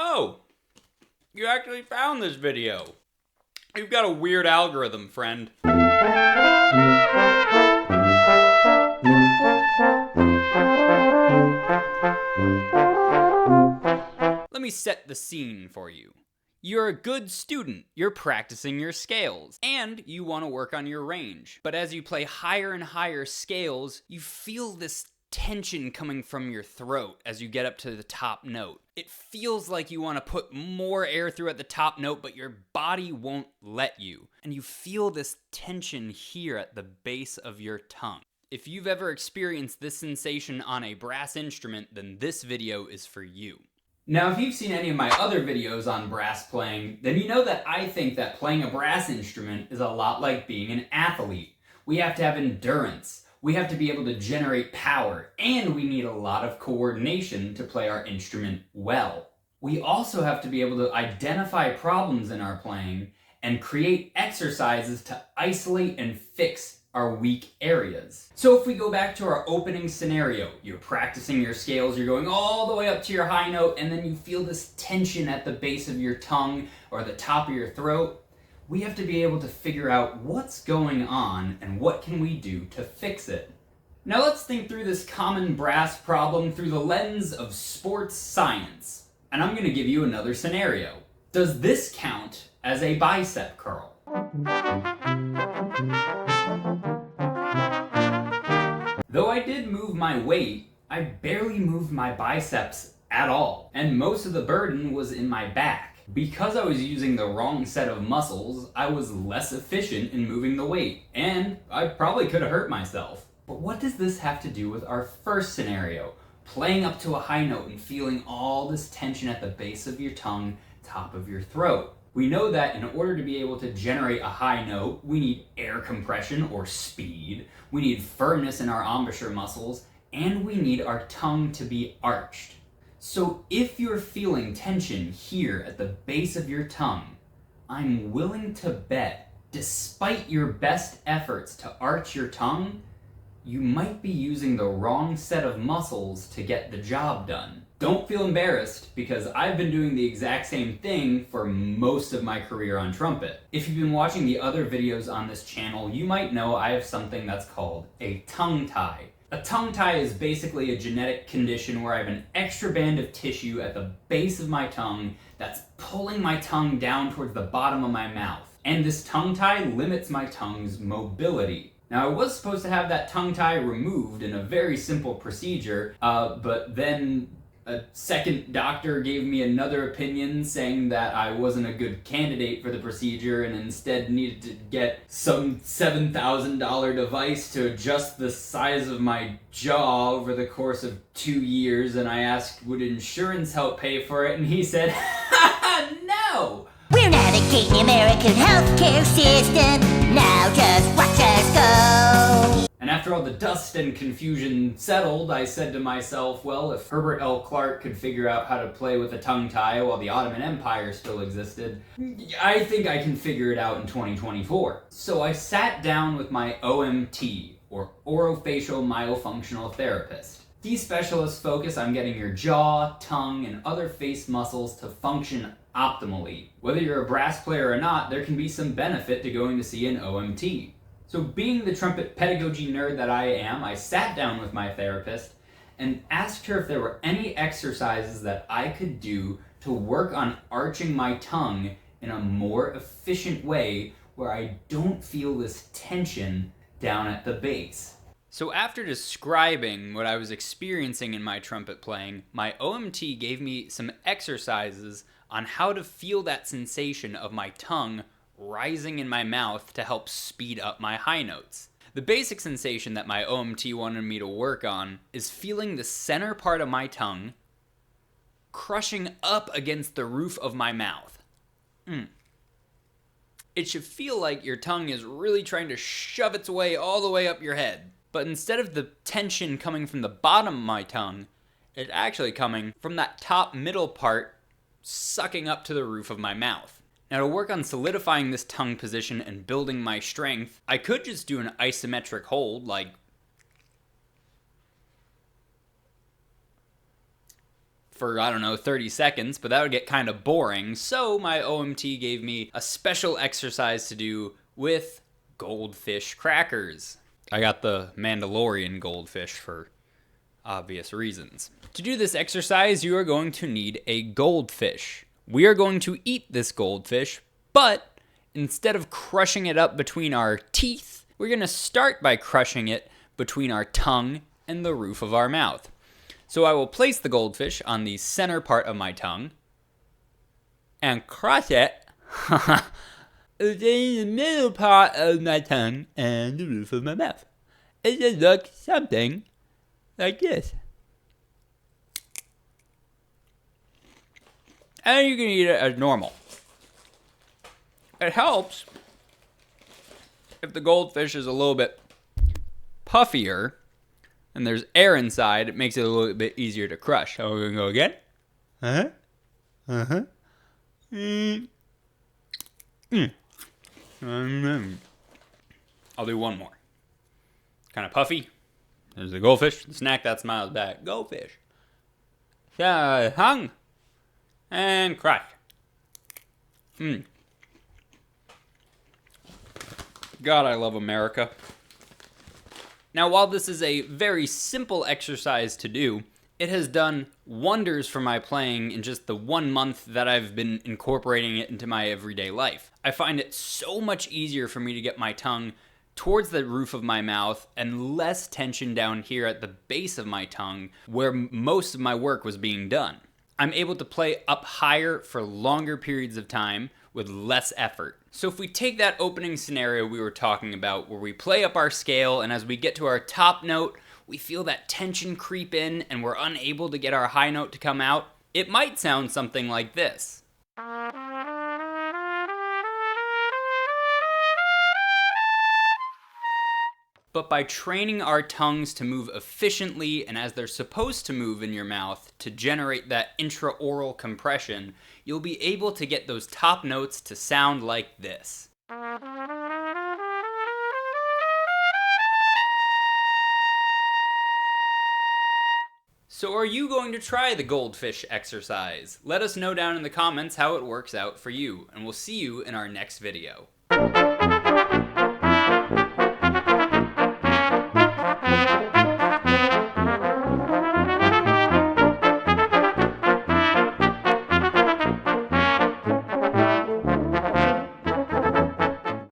Oh, you actually found this video. You've got a weird algorithm, friend. Let me set the scene for you. You're a good student, you're practicing your scales, and you want to work on your range. But as you play higher and higher scales, you feel this tension coming from your throat as you get up to the top note. It feels like you want to put more air through at the top note, but your body won't let you. And you feel this tension here at the base of your tongue. If you've ever experienced this sensation on a brass instrument, then this video is for you. Now, if you've seen any of my other videos on brass playing, then you know that I think that playing a brass instrument is a lot like being an athlete. We have to have endurance, we have to be able to generate power, and we need a lot of coordination to play our instrument well. We also have to be able to identify problems in our playing and create exercises to isolate and fix our weak areas. So if we go back to our opening scenario, you're practicing your scales, you're going all the way up to your high note, and then you feel this tension at the base of your tongue or the top of your throat. We have to be able to figure out what's going on and what can we do to fix it. Now let's think through this common brass problem through the lens of sports science. And I'm going to give you another scenario. Does this count as a bicep curl? Though I did move my weight, I barely moved my biceps at all, and most of the burden was in my back. Because I was using the wrong set of muscles, I was less efficient in moving the weight, and I probably could have hurt myself. But what does this have to do with our first scenario? Playing up to a high note and feeling all this tension at the base of your tongue, top of your throat. We know that in order to be able to generate a high note, we need air compression or speed, we need firmness in our embouchure muscles, and we need our tongue to be arched. So if you're feeling tension here at the base of your tongue, I'm willing to bet, despite your best efforts to arch your tongue, you might be using the wrong set of muscles to get the job done. Don't feel embarrassed, because I've been doing the exact same thing for most of my career on trumpet. If you've been watching the other videos on this channel, you might know I have something that's called a tongue tie. A tongue tie is basically a genetic condition where I have an extra band of tissue at the base of my tongue that's pulling my tongue down towards the bottom of my mouth. And this tongue tie limits my tongue's mobility. Now, I was supposed to have that tongue tie removed in a very simple procedure, but then a second doctor gave me another opinion saying that I wasn't a good candidate for the procedure and instead needed to get some $7,000 device to adjust the size of my jaw over the course of 2 years, and I asked, would insurance help pay for it? And he said, no! We're navigating the American healthcare system. Now just watch us go. And after all the dust and confusion settled, I said to myself, well, if Herbert L. Clark could figure out how to play with a tongue tie while the Ottoman Empire still existed, I think I can figure it out in 2024. So I sat down with my OMT, or Orofacial Myofunctional Therapist. These specialists focus on getting your jaw, tongue, and other face muscles to function optimally. Whether you're a brass player or not, there can be some benefit to going to see an OMT. So being the trumpet pedagogy nerd that I am, I sat down with my therapist and asked her if there were any exercises that I could do to work on arching my tongue in a more efficient way where I don't feel this tension down at the base. So after describing what I was experiencing in my trumpet playing, my OMT gave me some exercises on how to feel that sensation of my tongue rising in my mouth to help speed up my high notes. The basic sensation that my OMT wanted me to work on is feeling the center part of my tongue crushing up against the roof of my mouth. It should feel like your tongue is really trying to shove its way all the way up your head. But instead of the tension coming from the bottom of my tongue, it's actually coming from that top middle part sucking up to the roof of my mouth. Now, to work on solidifying this tongue position and building my strength, I could just do an isometric hold, like for, I don't know, 30 seconds, but that would get kind of boring. So my OMT gave me a special exercise to do with goldfish crackers. I got the Mandalorian goldfish for obvious reasons. To do this exercise, you are going to need a goldfish. We are going to eat this goldfish, but instead of crushing it up between our teeth, we're going to start by crushing it between our tongue and the roof of our mouth. So I will place the goldfish on the center part of my tongue and crush it in the middle part of my tongue and the roof of my mouth. It should look something like this. And you can eat it as normal. It helps if the goldfish is a little bit puffier and there's air inside. It makes it a little bit easier to crush. So we're going to go again. I'll do one more. Kind of puffy. There's the goldfish. The snack that smiles back. Goldfish. Hung. And crush. God, I love America. Now, while this is a very simple exercise to do, it has done wonders for my playing in just the 1 month that I've been incorporating it into my everyday life. I find it so much easier for me to get my tongue towards the roof of my mouth and less tension down here at the base of my tongue where most of my work was being done. I'm able to play up higher for longer periods of time with less effort. So if we take that opening scenario we were talking about where we play up our scale and as we get to our top note, we feel that tension creep in and we're unable to get our high note to come out, it might sound something like this. But by training our tongues to move efficiently and as they're supposed to move in your mouth to generate that intraoral compression, you'll be able to get those top notes to sound like this. So are you going to try the goldfish exercise? Let us know down in the comments how it works out for you, and we'll see you in our next video.